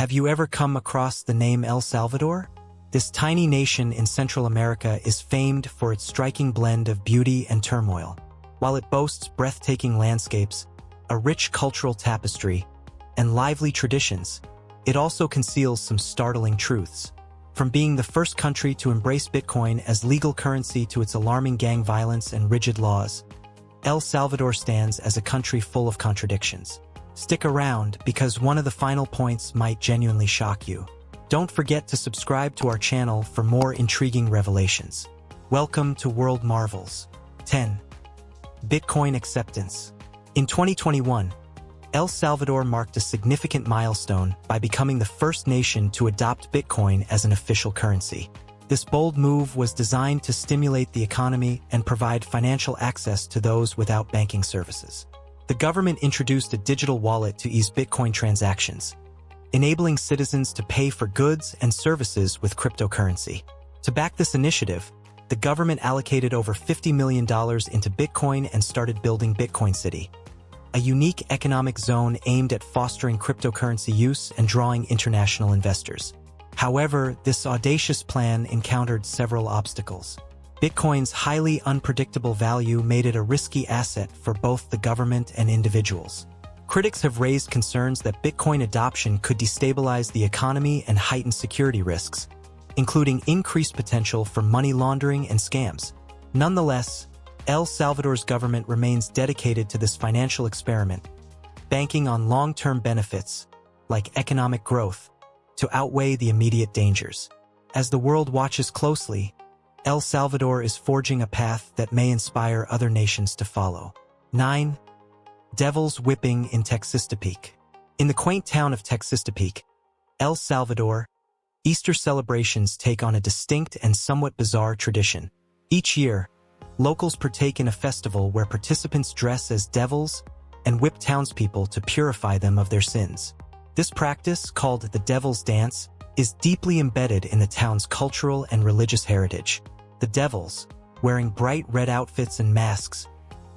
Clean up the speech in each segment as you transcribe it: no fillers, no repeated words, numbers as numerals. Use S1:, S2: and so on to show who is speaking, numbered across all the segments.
S1: Have you ever come across the name El Salvador? This tiny nation in Central America is famed for its striking blend of beauty and turmoil. While it boasts breathtaking landscapes, a rich cultural tapestry, and lively traditions, it also conceals some startling truths. From being the first country to embrace Bitcoin as legal currency to its alarming gang violence and rigid laws, El Salvador stands as a country full of contradictions. Stick around because one of the final points might genuinely shock you. Don't forget to subscribe to our channel for more intriguing revelations. Welcome to World Marvels. 10. Bitcoin acceptance. In 2021, El Salvador marked a significant milestone by becoming the first nation to adopt Bitcoin as an official currency. This bold move was designed to stimulate the economy and provide financial access to those without banking services. The government introduced a digital wallet to ease Bitcoin transactions, enabling citizens to pay for goods and services with cryptocurrency. To back this initiative, the government allocated over $50 million into Bitcoin and started building Bitcoin City, a unique economic zone aimed at fostering cryptocurrency use and drawing international investors. However, this audacious plan encountered several obstacles. Bitcoin's highly unpredictable value made it a risky asset for both the government and individuals. Critics have raised concerns that Bitcoin adoption could destabilize the economy and heighten security risks, including increased potential for money laundering and scams. Nonetheless, El Salvador's government remains dedicated to this financial experiment, banking on long-term benefits, like economic growth, to outweigh the immediate dangers. As the world watches closely, El Salvador is forging a path that may inspire other nations to follow. 9. Devil's Whipping in Texistepeque. In the quaint town of Texistepeque, El Salvador, Easter celebrations take on a distinct and somewhat bizarre tradition. Each year, locals partake in a festival where participants dress as devils and whip townspeople to purify them of their sins. This practice, called the Devil's Dance, is deeply embedded in the town's cultural and religious heritage. The devils, wearing bright red outfits and masks,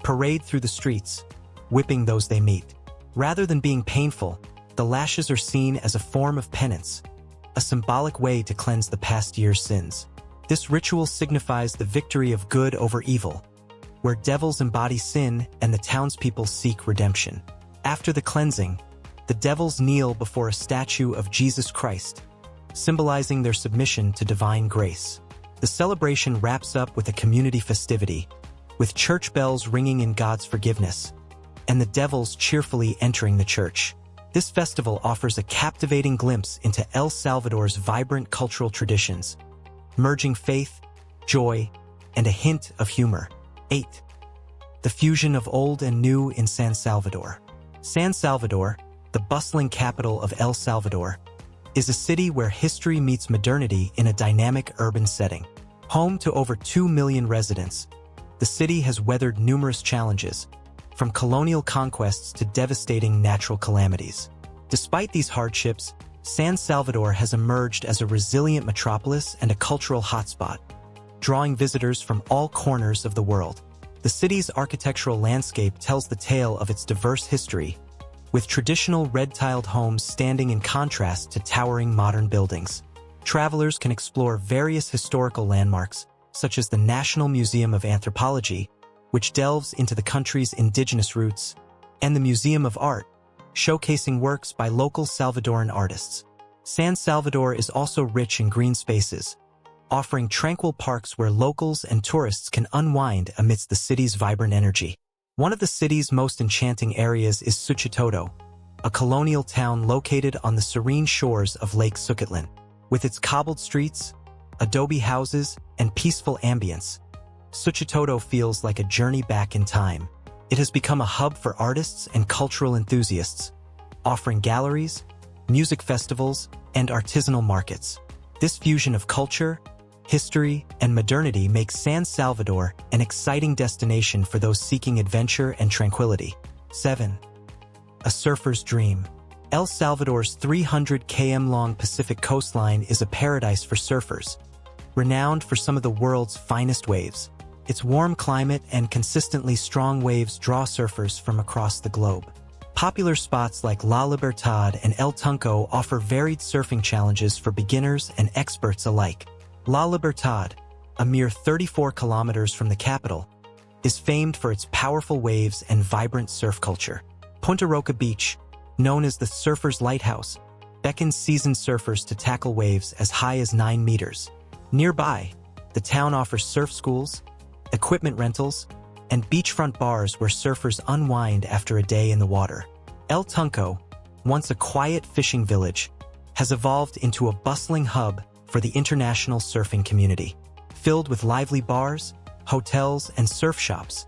S1: parade through the streets, whipping those they meet. Rather than being painful, the lashes are seen as a form of penance, a symbolic way to cleanse the past year's sins. This ritual signifies the victory of good over evil, where devils embody sin and the townspeople seek redemption. After the cleansing, the devils kneel before a statue of Jesus Christ, symbolizing their submission to divine grace. The celebration wraps up with a community festivity, with church bells ringing in God's forgiveness, and the devils cheerfully entering the church. This festival offers a captivating glimpse into El Salvador's vibrant cultural traditions, merging faith, joy, and a hint of humor. 8. The fusion of old and new in San Salvador. San Salvador, the bustling capital of El Salvador, is a city where history meets modernity in a dynamic urban setting. Home to over 2 million residents, the city has weathered numerous challenges, from colonial conquests to devastating natural calamities. Despite these hardships, San Salvador has emerged as a resilient metropolis and a cultural hotspot, drawing visitors from all corners of the world. The city's architectural landscape tells the tale of its diverse history, with traditional red-tiled homes standing in contrast to towering modern buildings. Travelers can explore various historical landmarks, such as the National Museum of Anthropology, which delves into the country's indigenous roots, and the Museum of Art, showcasing works by local Salvadoran artists. San Salvador is also rich in green spaces, offering tranquil parks where locals and tourists can unwind amidst the city's vibrant energy. One of the city's most enchanting areas is Suchitoto, a colonial town located on the serene shores of Lake Sucatlan. With its cobbled streets, adobe houses, and peaceful ambience, Suchitoto feels like a journey back in time. It has become a hub for artists and cultural enthusiasts, offering galleries, music festivals, and artisanal markets. This fusion of culture, history, and modernity makes San Salvador an exciting destination for those seeking adventure and tranquility. 7. A surfer's dream. El Salvador's 300 km long Pacific coastline is a paradise for surfers, renowned for some of the world's finest waves. Its warm climate and consistently strong waves draw surfers from across the globe. Popular spots like La Libertad and El Tunco offer varied surfing challenges for beginners and experts alike. La Libertad, a mere 34 kilometers from the capital, is famed for its powerful waves and vibrant surf culture. Punta Roca Beach, known as the Surfer's Lighthouse, beckons seasoned surfers to tackle waves as high as 9 meters. Nearby, the town offers surf schools, equipment rentals, and beachfront bars where surfers unwind after a day in the water. El Tunco, once a quiet fishing village, has evolved into a bustling hub for the international surfing community. Filled with lively bars, hotels, and surf shops,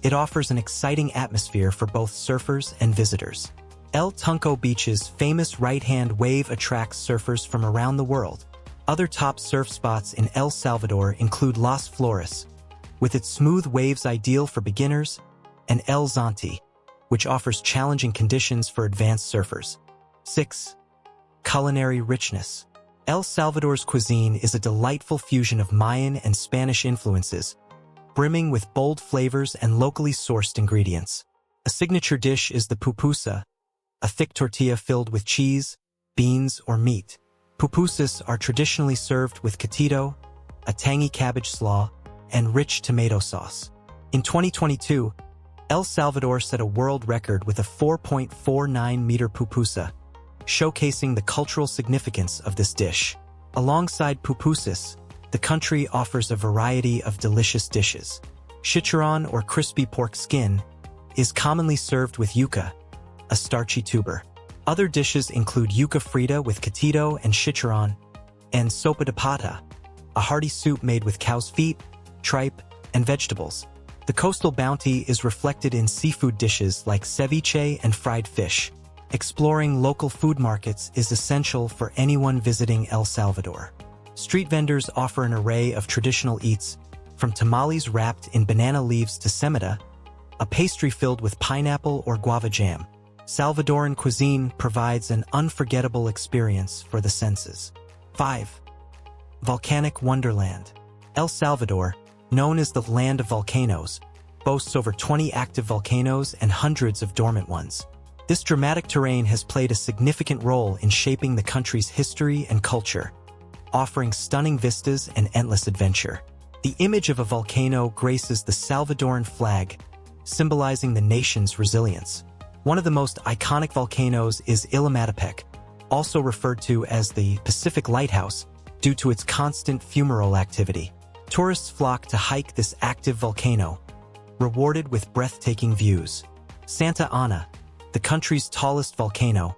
S1: it offers an exciting atmosphere for both surfers and visitors. El Tunco Beach's famous right-hand wave attracts surfers from around the world. Other top surf spots in El Salvador include Las Flores, with its smooth waves ideal for beginners, and El Zonte, which offers challenging conditions for advanced surfers. 6. Culinary richness. El Salvador's cuisine is a delightful fusion of Mayan and Spanish influences, brimming with bold flavors and locally sourced ingredients. A signature dish is the pupusa, a thick tortilla filled with cheese, beans, or meat. Pupusas are traditionally served with cotito, a tangy cabbage slaw, and rich tomato sauce. In 2022, El Salvador set a world record with a 4.49-meter pupusa, showcasing the cultural significance of this dish. Alongside pupusas, the country offers a variety of delicious dishes. Chicharrón, or crispy pork skin, is commonly served with yuca, a starchy tuber. Other dishes include yuca frita with cotito and chicharrón, and sopa de pata, a hearty soup made with cow's feet, tripe, and vegetables. The coastal bounty is reflected in seafood dishes like ceviche and fried fish. Exploring local food markets is essential for anyone visiting El Salvador. Street vendors offer an array of traditional eats, from tamales wrapped in banana leaves to semita, a pastry filled with pineapple or guava jam. Salvadoran cuisine provides an unforgettable experience for the senses. 5. Volcanic wonderland. El Salvador, known as the land of volcanoes, boasts over 20 active volcanoes and hundreds of dormant ones. This dramatic terrain has played a significant role in shaping the country's history and culture, offering stunning vistas and endless adventure. The image of a volcano graces the Salvadoran flag, symbolizing the nation's resilience. One of the most iconic volcanoes is Ilimatepec, also referred to as the Pacific Lighthouse, due to its constant fumarole activity. Tourists flock to hike this active volcano, rewarded with breathtaking views. Santa Ana, the country's tallest volcano,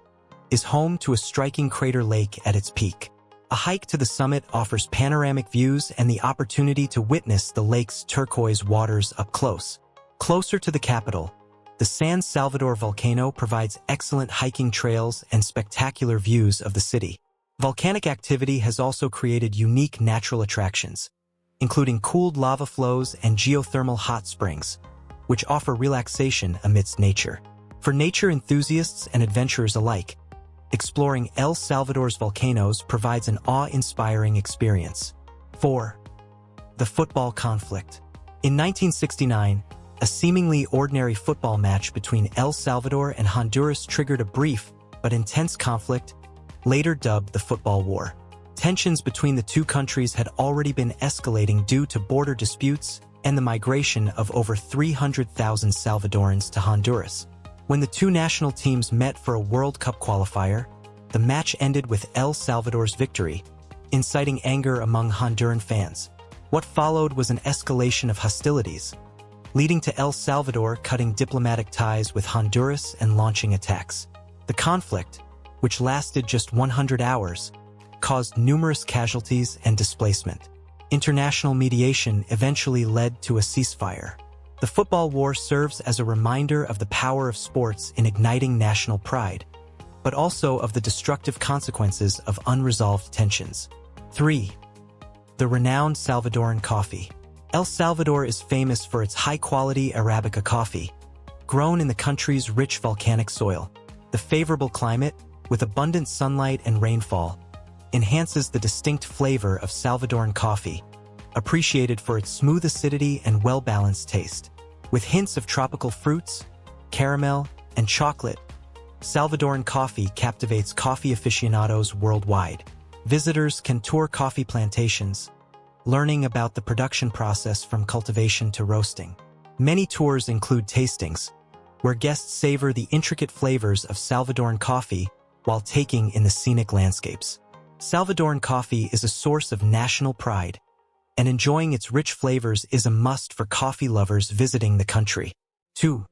S1: is home to a striking crater lake at its peak. A hike to the summit offers panoramic views and the opportunity to witness the lake's turquoise waters up close. Closer to the capital, the San Salvador volcano provides excellent hiking trails and spectacular views of the city. Volcanic activity has also created unique natural attractions, including cooled lava flows and geothermal hot springs, which offer relaxation amidst nature. For nature enthusiasts and adventurers alike, exploring El Salvador's volcanoes provides an awe-inspiring experience. 4. The football conflict. In 1969, a seemingly ordinary football match between El Salvador and Honduras triggered a brief but intense conflict, later dubbed the Football War. Tensions between the two countries had already been escalating due to border disputes and the migration of over 300,000 Salvadorans to Honduras. When the two national teams met for a World Cup qualifier, the match ended with El Salvador's victory, inciting anger among Honduran fans. What followed was an escalation of hostilities, leading to El Salvador cutting diplomatic ties with Honduras and launching attacks. The conflict, which lasted just 100 hours, caused numerous casualties and displacement. International mediation eventually led to a ceasefire. The football war serves as a reminder of the power of sports in igniting national pride, but also of the destructive consequences of unresolved tensions. 3. The renowned Salvadoran coffee. El Salvador is famous for its high-quality Arabica coffee, grown in the country's rich volcanic soil. The favorable climate, with abundant sunlight and rainfall, enhances the distinct flavor of Salvadoran coffee, appreciated for its smooth acidity and well-balanced taste. With hints of tropical fruits, caramel, and chocolate, Salvadoran coffee captivates coffee aficionados worldwide. Visitors can tour coffee plantations, learning about the production process from cultivation to roasting. Many tours include tastings, where guests savor the intricate flavors of Salvadoran coffee while taking in the scenic landscapes. Salvadoran coffee is a source of national pride, and enjoying its rich flavors is a must for coffee lovers visiting the country. 2.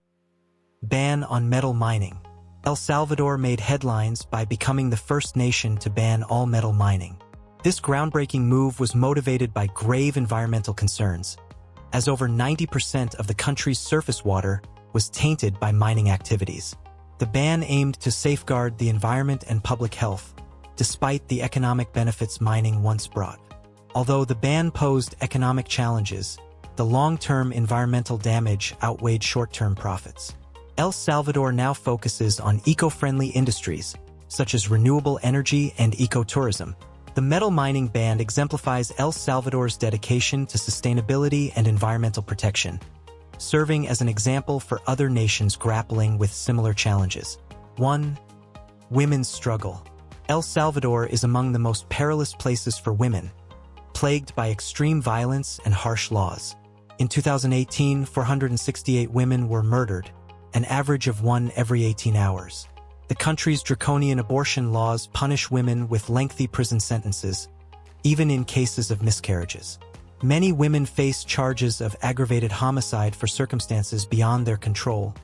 S1: Ban on metal mining. El Salvador made headlines by becoming the first nation to ban all metal mining. This groundbreaking move was motivated by grave environmental concerns, as over 90% of the country's surface water was tainted by mining activities. The ban aimed to safeguard the environment and public health, despite the economic benefits mining once brought. Although the ban posed economic challenges, the long-term environmental damage outweighed short-term profits. El Salvador now focuses on eco-friendly industries, such as renewable energy and ecotourism. The metal mining ban exemplifies El Salvador's dedication to sustainability and environmental protection, serving as an example for other nations grappling with similar challenges. 1. Women's struggle. El Salvador is among the most perilous places for women, plagued by extreme violence and harsh laws. In 2018, 468 women were murdered, an average of one every 18 hours. The country's draconian abortion laws punish women with lengthy prison sentences, even in cases of miscarriages. Many women face charges of aggravated homicide for circumstances beyond their control,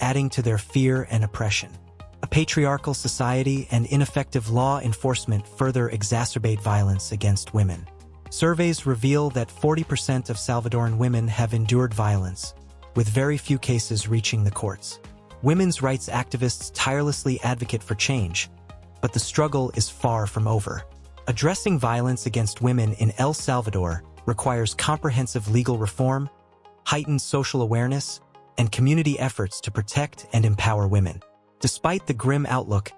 S1: adding to their fear and oppression. A patriarchal society and ineffective law enforcement further exacerbate violence against women. Surveys reveal that 40% of Salvadoran women have endured violence, with very few cases reaching the courts. Women's rights activists tirelessly advocate for change, but the struggle is far from over. Addressing violence against women in El Salvador requires comprehensive legal reform, heightened social awareness, and community efforts to protect and empower women. Despite the grim outlook,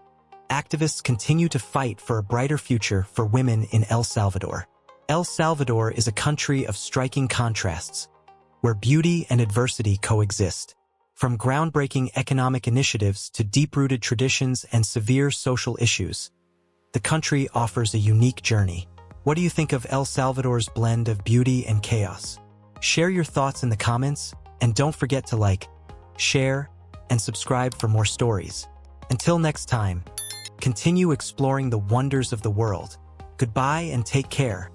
S1: activists continue to fight for a brighter future for women in El Salvador. El Salvador is a country of striking contrasts, where beauty and adversity coexist. From groundbreaking economic initiatives to deep-rooted traditions and severe social issues, the country offers a unique journey. What do you think of El Salvador's blend of beauty and chaos? Share your thoughts in the comments, and don't forget to like, share, and subscribe for more stories. Until next time, continue exploring the wonders of the world. Goodbye and take care.